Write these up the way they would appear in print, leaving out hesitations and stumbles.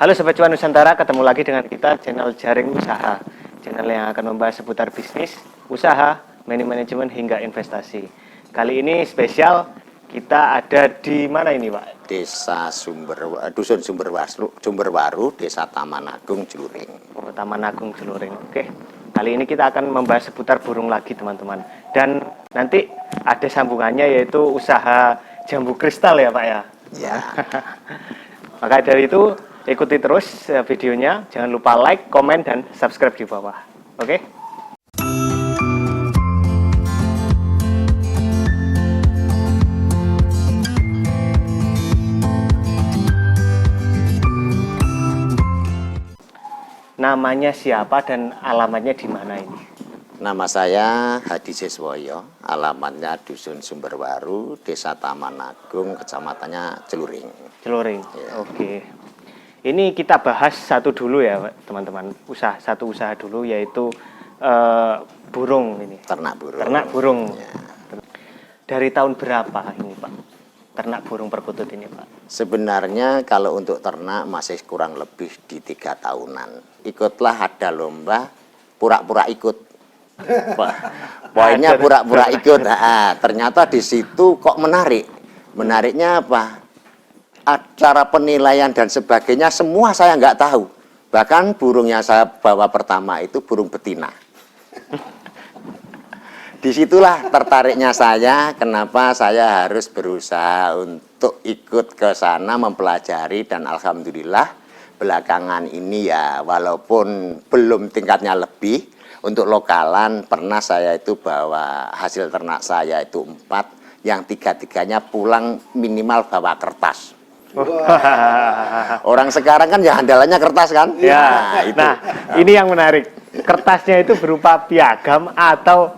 Halo Sobat Cuan Nusantara, ketemu lagi dengan kita channel Jaring Usaha. Channel yang akan membahas seputar bisnis, usaha, manajemen hingga investasi. Kali ini spesial, kita ada di mana ini Pak? Dusun Sumberwaru, Desa Taman Agung, Celuring. Oh, Taman Agung Celuring. Oke. Kali ini kita akan membahas seputar burung lagi teman-teman. Dan nanti ada sambungannya yaitu usaha jambu kristal ya Pak ya? Ya. Maka dari itu ikuti terus videonya, jangan lupa like, komen, dan subscribe di bawah. Oke? Namanya siapa dan alamatnya di mana ini? Nama saya Hadi Siswoyo, alamatnya Dusun Sumberwaru, Desa Taman Agung, kecamatannya Celuring. Celuring. Ya. Oke. Ini kita bahas satu dulu ya, teman-teman. Satu usaha dulu yaitu burung ini. Ternak burung. Ternak burung. Ya. Dari tahun berapa ini, Pak? Ternak burung perkutut ini, Pak? Sebenarnya kalau untuk ternak masih kurang lebih di 3 tahunan. Ikutlah ada lomba, pura-pura ikut. Poinnya pura-pura ikut. Nah, ternyata di situ kok menarik. Menariknya apa? Acara penilaian dan sebagainya semua saya nggak tahu. Bahkan burung yang saya bawa pertama itu burung betina. Disitulah tertariknya saya, kenapa saya harus berusaha untuk ikut ke sana mempelajari, dan alhamdulillah belakangan ini ya walaupun belum tingkatnya lebih, untuk lokalan pernah saya itu bawa hasil ternak saya itu 4, yang 3-3-nya pulang minimal bawa kertas. Orang sekarang kan ya andalannya kertas kan? Ya. Nah, ini yang menarik. Kertasnya itu berupa piagam atau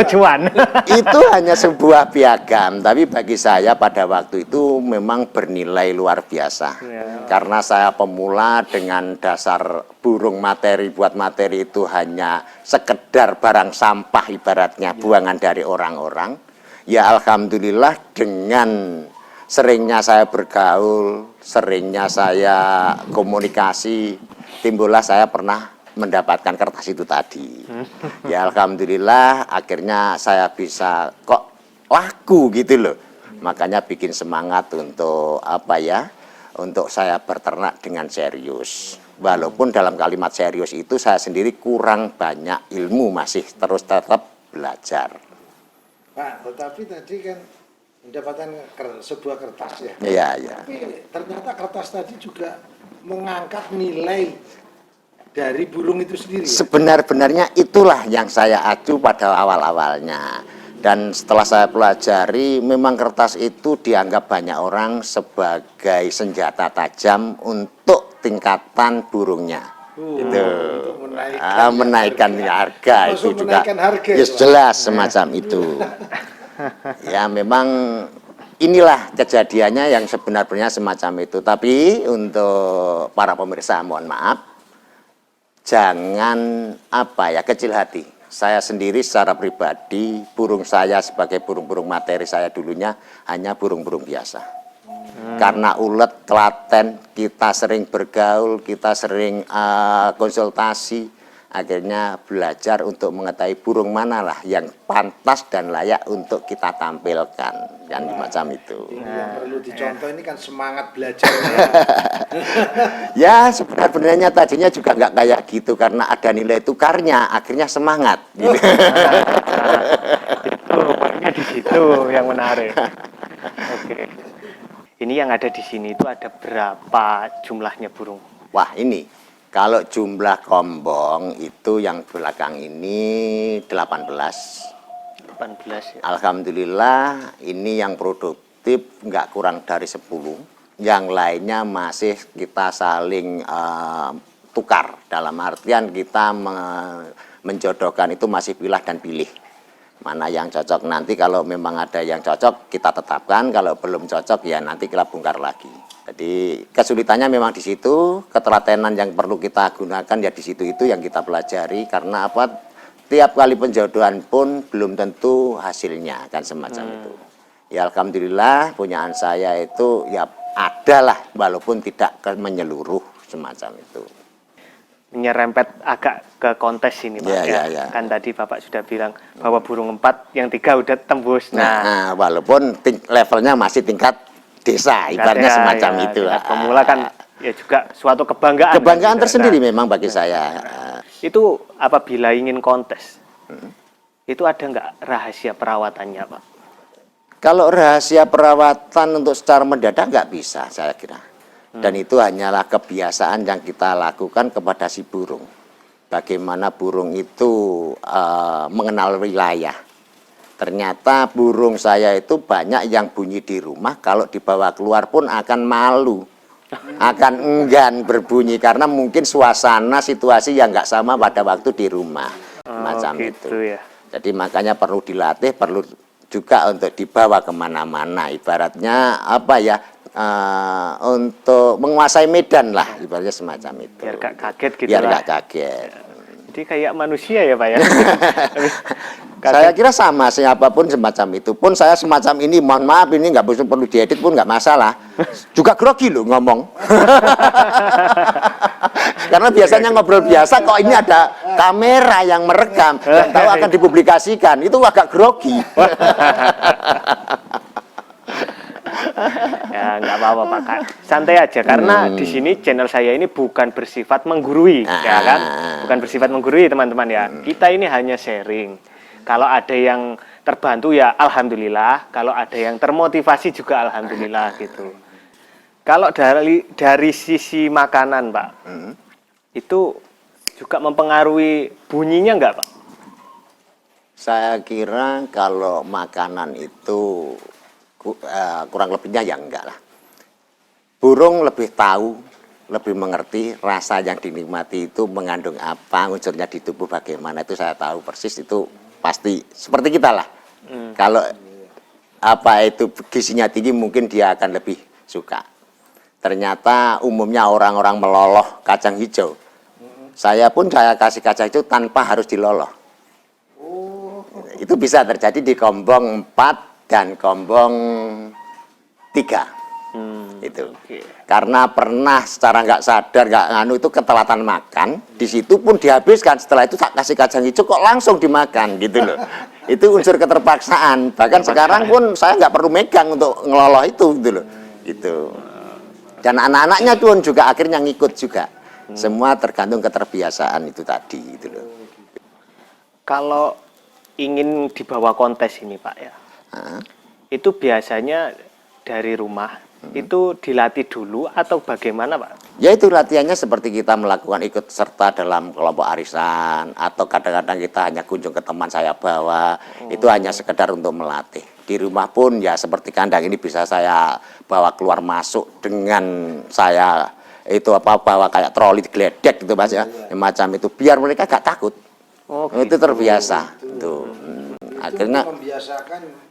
cuan? Itu hanya sebuah piagam, tapi bagi saya pada waktu itu memang bernilai luar biasa. Ya. Karena saya pemula dengan dasar burung materi, buat materi itu hanya sekedar barang sampah ibaratnya, buangan dari orang-orang. Ya alhamdulillah dengan seringnya saya bergaul, seringnya saya komunikasi, timbullah saya pernah mendapatkan kertas itu tadi. Ya alhamdulillah akhirnya saya bisa kok laku gitu loh. Makanya bikin semangat untuk apa ya? Untuk saya berternak dengan serius. Walaupun dalam kalimat serius itu saya sendiri kurang banyak ilmu, masih terus tetap belajar. Pak, tetapi tadi kan mendapatkan sebuah kertas ya. Iya, iya. Tapi ternyata kertas tadi juga mengangkat nilai dari burung itu sendiri. Ya? Sebenar-benarnya itulah yang saya acu pada awal-awalnya. Dan setelah saya pelajari, memang kertas itu dianggap banyak orang sebagai senjata tajam untuk tingkatan burungnya. Itu menaikkan harga itu juga. Harga, yes, jelas semacam itu. Ya memang inilah kejadiannya yang sebenarnya semacam itu. Tapi untuk para pemirsa mohon maaf, jangan apa ya kecil hati. Saya sendiri secara pribadi, burung saya sebagai burung-burung materi saya dulunya hanya burung-burung biasa. Karena ulet, telaten, kita sering bergaul, kita sering konsultasi, akhirnya belajar untuk mengetahui burung manalah yang pantas dan layak untuk kita tampilkan, kan macam itu. Ini yang perlu dicontoh ini kan semangat belajarnya. Ya sebenarnya tadinya juga nggak kayak gitu, karena ada nilai tukarnya, akhirnya semangat. Gitu. Itu poinnya di situ yang menarik. Oke. Ini yang ada di sini itu ada berapa jumlahnya burung? Wah ini. Kalau jumlah kombong itu yang belakang ini 18. 18 ya. Alhamdulillah ini yang produktif nggak kurang dari 10. Yang lainnya masih kita saling tukar. Dalam artian kita menjodohkan itu masih pilah dan pilih. Mana yang cocok, nanti kalau memang ada yang cocok kita tetapkan, kalau belum cocok ya nanti kita bongkar lagi. Jadi kesulitannya memang di situ, ketelatenan yang perlu kita gunakan ya di situ, itu yang kita pelajari. Karena apa? Tiap kali penjodohan pun belum tentu hasilnya kan semacam itu. Ya alhamdulillah punyaan saya itu ya adalah walaupun tidak menyeluruh semacam itu. Menyerempet agak ke kontes ini Pak Ya. Kan tadi Bapak sudah bilang bahwa burung 4 yang 3 udah tembus. Nah, walaupun levelnya masih tingkat desa, ibaratnya semacam itu. Tingkat pemula kan ya juga suatu kebanggaan. Kebanggaan tersendiri memang bagi saya. Itu apabila ingin kontes, itu ada nggak rahasia perawatannya Pak? Kalau rahasia perawatan untuk secara mendadak nggak bisa saya kira. Dan itu hanyalah kebiasaan yang kita lakukan kepada si burung. Bagaimana burung itu mengenal wilayah. Ternyata burung saya itu banyak yang bunyi di rumah, kalau dibawa keluar pun akan malu. Akan enggan berbunyi karena mungkin suasana situasi yang nggak sama pada waktu di rumah. Macam gitu itu. Ya. Jadi makanya perlu dilatih, perlu juga untuk dibawa kemana-mana, ibaratnya apa ya, untuk menguasai medan lah, ibaratnya semacam itu. Biar gak kaget gitu Biar lah. gak kaget. Jadi kayak manusia ya Pak ya. Saya kira sama, siapapun semacam itu. Pun saya semacam ini, mohon maaf ini nggak perlu diedit pun nggak masalah. Juga grogi loh ngomong. Karena biasanya ngobrol biasa, kok ini ada kamera yang merekam dan tahu akan dipublikasikan, itu agak grogi. Ya nggak apa-apa Pak, santai aja karena di sini channel saya ini bukan bersifat menggurui, ya kan? Bukan bersifat menggurui teman-teman ya. Kita ini hanya sharing. Kalau ada yang terbantu ya alhamdulillah, kalau ada yang termotivasi juga alhamdulillah gitu. Kalau dari sisi makanan Pak, itu juga mempengaruhi bunyinya nggak Pak? Saya kira kalau makanan itu kurang lebihnya ya enggak lah. Burung lebih tahu, lebih mengerti rasa yang dinikmati itu mengandung apa, unsurnya di tubuh bagaimana, itu saya tahu persis, itu pasti seperti kita lah. Kalau apa itu gizinya tinggi mungkin dia akan lebih suka. Ternyata umumnya orang-orang meloloh kacang hijau. Saya pun saya kasih kacang hijau tanpa harus diloloh. Itu bisa terjadi di kombong 4 dan kombong 3. Itu. Karena pernah secara nggak sadar, nggak nganu itu ketelatan makan, di situ pun dihabiskan. Setelah itu tak kasih kacang hijau kok langsung dimakan gitu loh. Itu unsur keterpaksaan. Bahkan sekarang pun saya nggak perlu megang untuk ngeloloh itu gitu loh. Gitu. Dan anak-anaknya pun juga akhirnya ngikut juga. Semua tergantung keterbiasaan itu tadi gitu loh. Kalau ingin dibawa kontes ini Pak ya, itu biasanya dari rumah itu dilatih dulu atau bagaimana Pak? Ya itu latihannya seperti kita melakukan ikut serta dalam kelompok arisan, atau kadang-kadang kita hanya kunjung ke teman saya bawa, itu hanya sekedar untuk melatih. Di rumah pun ya seperti kandang ini bisa saya bawa keluar masuk dengan saya itu bawa kayak troli geledek gitu Mas ya, macam itu biar mereka gak takut. Itu terbiasa tuh. Akhirnya membiasakan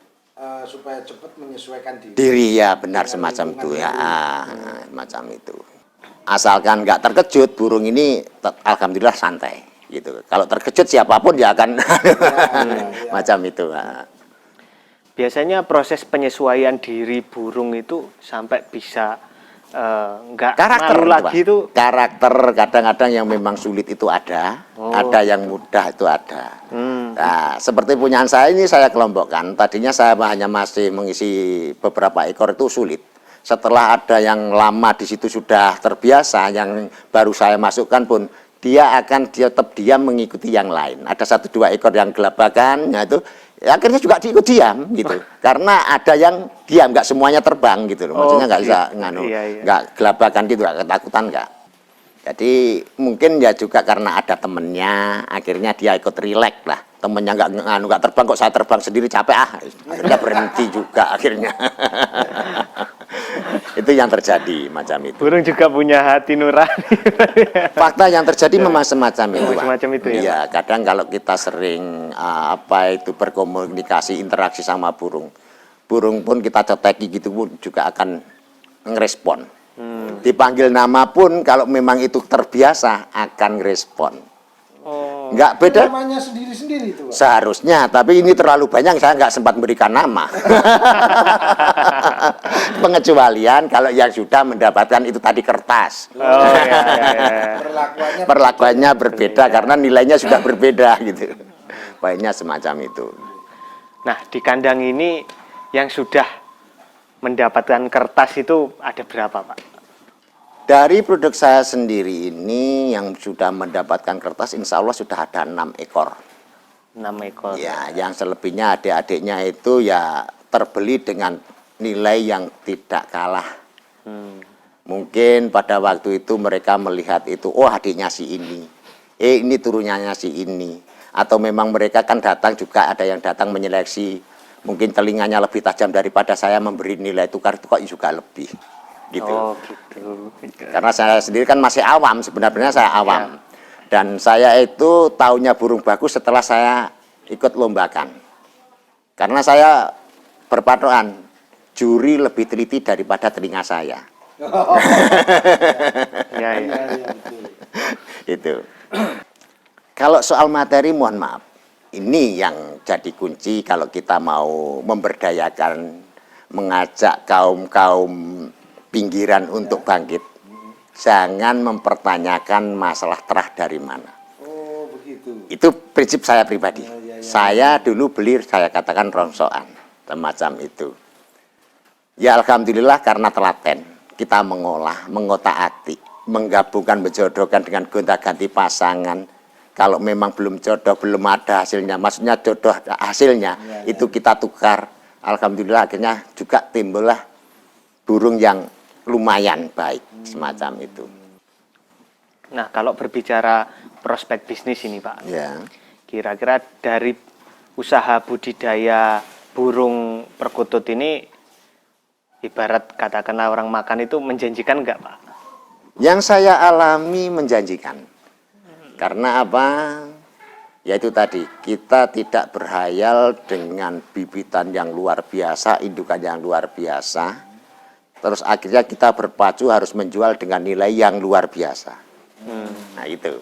supaya cepat menyesuaikan diri. ya benar semacam itu ya, macam itu. Asalkan nggak terkejut, burung ini alhamdulillah santai gitu. Kalau terkejut siapapun dia akan macam itu. Biasanya proses penyesuaian diri burung itu sampai bisa nggak malu lagi itu. Karakter kadang-kadang yang memang sulit itu ada yang mudah itu ada. Nah, seperti punyaan saya ini saya kelompokkan. Tadinya saya hanya masih mengisi beberapa ekor itu sulit. Setelah ada yang lama di situ sudah terbiasa, yang baru saya masukkan pun dia tetap diam mengikuti yang lain. Ada 1-2 ekor yang gelabakan, nah itu akhirnya juga diikut diam gitu. Karena ada yang diam, nggak semuanya terbang gitu loh. Maksudnya nggak bisa nggak gelabakan gitu, nggak ketakutan nggak. Jadi mungkin ya juga karena ada temennya, akhirnya dia ikut rileks lah. Temennya nggak terbang, kok saya terbang sendiri capek akhirnya berhenti juga akhirnya. Itu yang terjadi macam itu. Burung juga punya hati nurani. Fakta yang terjadi memang semacam itu, Pak. Semacam itu ya. Iya, kadang kalau kita sering berkomunikasi, interaksi sama burung pun kita ceteki gitu pun juga akan ngerespon. Dipanggil nama pun kalau memang itu terbiasa akan ngerespon. Nggak beda. Namanya sendiri-sendiri sendiri itu, Pak? Seharusnya, tapi ini terlalu banyak, saya nggak sempat memberikan nama. Pengecualian kalau yang sudah mendapatkan itu tadi kertas. Oh ya, Perlakuannya berbeda karena nilainya sudah berbeda gitu. Banyak semacam itu. Nah, di kandang ini yang sudah mendapatkan kertas itu ada berapa, Pak? Dari produk saya sendiri ini yang sudah mendapatkan kertas insya Allah sudah ada 6 ekor. 6 ekor. Ya, yang selebihnya adik-adiknya itu ya terbeli dengan nilai yang tidak kalah. Mungkin pada waktu itu mereka melihat itu, oh adiknya si ini. Ini turunannya si ini. Atau memang mereka kan datang juga, ada yang datang menyeleksi. Mungkin telinganya lebih tajam daripada saya memberi nilai tukar itu kok juga lebih. Gitu. Oh gitu. Karena saya sendiri kan masih awam, sebenarnya saya awam. Dan saya itu taunya burung bagus setelah saya ikut lombakan. Karena saya berpatokan, juri lebih teliti daripada telinga saya. Ya, ya. Itu. Kalau soal materi mohon maaf, ini yang jadi kunci kalau kita mau memberdayakan, mengajak kaum-kaum pinggiran untuk bangkit. Jangan mempertanyakan masalah terah dari mana. Oh, begitu. Itu prinsip saya pribadi. Saya dulu beli, saya katakan rongsokan, semacam itu. Ya alhamdulillah karena telaten, kita mengolah, mengotak-atik, menggabungkan, menjodohkan dengan gonta-ganti pasangan. Kalau memang belum jodoh, belum ada hasilnya, maksudnya jodoh hasilnya, itu kita tukar. Alhamdulillah akhirnya juga timbullah burung yang lumayan baik, semacam itu. Nah, kalau berbicara prospek bisnis ini, Pak, Ya. kira-kira dari usaha budidaya burung perkutut ini, ibarat katakanlah orang makan itu menjanjikan nggak, Pak? Yang saya alami menjanjikan. Karena apa? Yaitu tadi, kita tidak berhayal dengan bibitan yang luar biasa, indukan yang luar biasa. Terus akhirnya kita berpacu harus menjual dengan nilai yang luar biasa. Nah itu.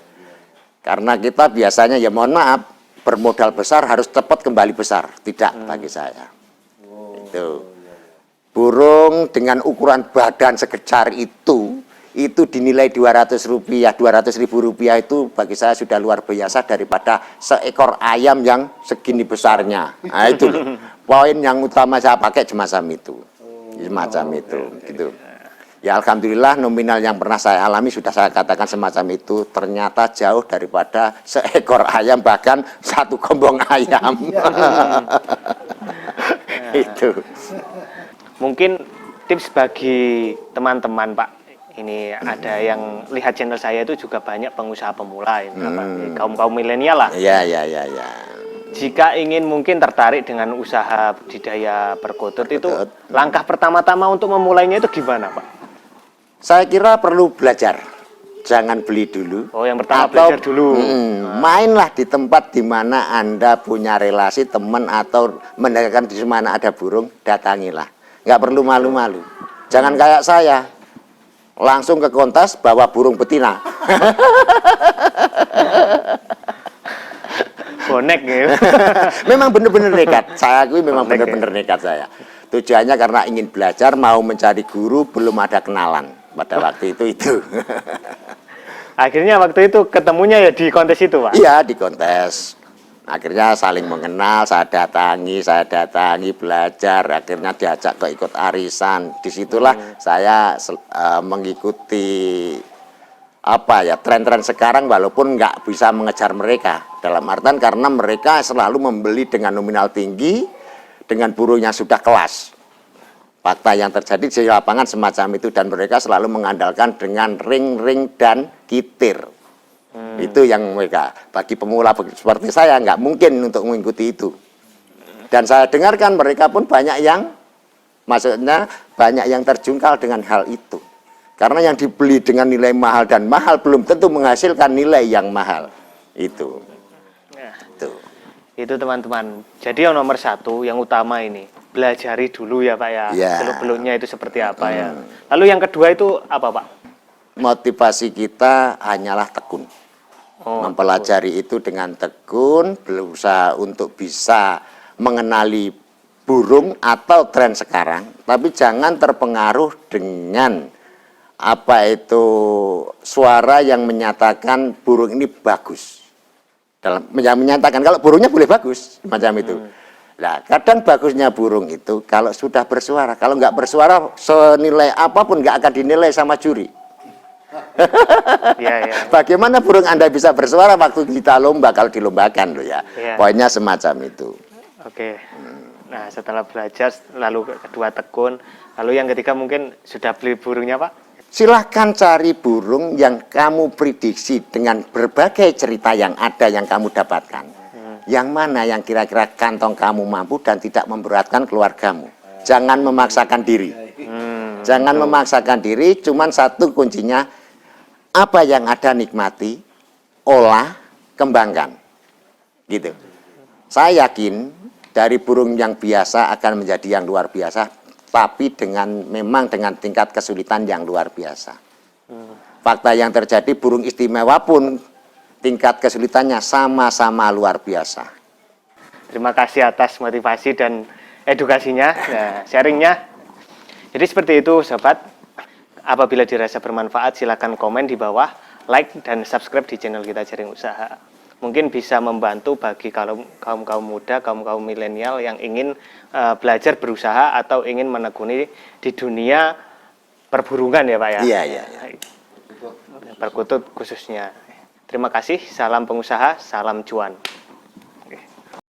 Karena kita biasanya ya mohon maaf, bermodal besar harus cepat kembali besar. Tidak bagi saya. Itu. Burung dengan ukuran badan sekejar itu dinilai 200 rupiah, 200 ribu rupiah itu bagi saya sudah luar biasa daripada seekor ayam yang segini besarnya. Nah itu loh. Poin yang utama saya pakai semacam itu. Semacam itu, gitu. Ya alhamdulillah nominal yang pernah saya alami sudah saya katakan semacam itu ternyata jauh daripada seekor ayam bahkan satu gombong ayam. Itu. Mungkin tips bagi teman-teman, Pak. Ini ada yang lihat channel saya itu juga banyak pengusaha pemula, ini, kaum-kaum milenial lah. Ya. Jika ingin mungkin tertarik dengan usaha budidaya perkutut itu, langkah pertama-tama untuk memulainya itu gimana, Pak? Saya kira perlu belajar. Jangan beli dulu. Oh, yang pertama belajar dulu. Mainlah di tempat di mana Anda punya relasi teman atau mendengarkan di mana ada burung, datangilah. Nggak perlu malu-malu. Jangan kayak saya. Langsung ke kontes bawa burung betina. Bonek gitu. Memang benar-benar nekat. Saya akui memang benar-benar nekat saya. Tujuannya karena ingin belajar, mau mencari guru, belum ada kenalan pada waktu itu. Akhirnya waktu itu ketemunya ya di kontes itu, Pak? Iya, di kontes. Akhirnya saling mengenal, saya datangi, belajar. Akhirnya diajak ke ikut arisan. Disitulah saya mengikuti tren-tren sekarang walaupun nggak bisa mengejar mereka. Dalam artian karena mereka selalu membeli dengan nominal tinggi, dengan burung yang sudah kelas. Fakta yang terjadi di lapangan semacam itu dan mereka selalu mengandalkan dengan ring-ring dan kitir. Itu yang mereka, bagi pemula seperti saya nggak mungkin untuk mengikuti itu. Dan saya dengarkan mereka pun banyak yang, maksudnya banyak yang terjungkal dengan hal itu. Karena yang dibeli dengan nilai mahal dan mahal belum tentu menghasilkan nilai yang mahal. Itu. Itu teman-teman. Jadi yang nomor satu, yang utama ini, belajari dulu ya Pak ya. Belum-belumnya itu seperti apa ya. Lalu yang kedua itu apa Pak? Motivasi kita hanyalah tekun. Mempelajari itu dengan tekun, berusaha untuk bisa mengenali burung atau tren sekarang, tapi jangan terpengaruh dengan apa itu suara yang menyatakan burung ini bagus. Yang menyatakan kalau burungnya boleh bagus macam itu. Nah, kadang bagusnya burung itu kalau sudah bersuara, kalau nggak bersuara senilai apapun nggak akan dinilai sama juri. Bagaimana burung Anda bisa bersuara waktu kita lomba kalau dilombakan loh ya. Poinnya semacam itu. Oke. Nah, setelah belajar lalu kedua tekun, lalu yang ketiga mungkin sudah beli burungnya, Pak? Silahkan cari burung yang kamu prediksi dengan berbagai cerita yang ada yang kamu dapatkan. Yang mana yang kira-kira kantong kamu mampu dan tidak memberatkan keluargamu. Jangan memaksakan diri. Jangan memaksakan diri, cuman satu kuncinya, apa yang ada nikmati, olah, kembangkan. Gitu. Saya yakin dari burung yang biasa akan menjadi yang luar biasa, tapi memang dengan tingkat kesulitan yang luar biasa. Fakta yang terjadi, burung istimewa pun tingkat kesulitannya sama-sama luar biasa. Terima kasih atas motivasi dan edukasinya, sharingnya. Jadi seperti itu, sobat. Apabila dirasa bermanfaat, silakan komen di bawah, like dan subscribe di channel kita Jaring Usaha. Mungkin bisa membantu bagi kaum muda, kaum milenial yang ingin belajar berusaha atau ingin menekuni di dunia perburungan ya Pak ya. Iya. Perkutut khususnya. Terima kasih, salam pengusaha, salam cuan.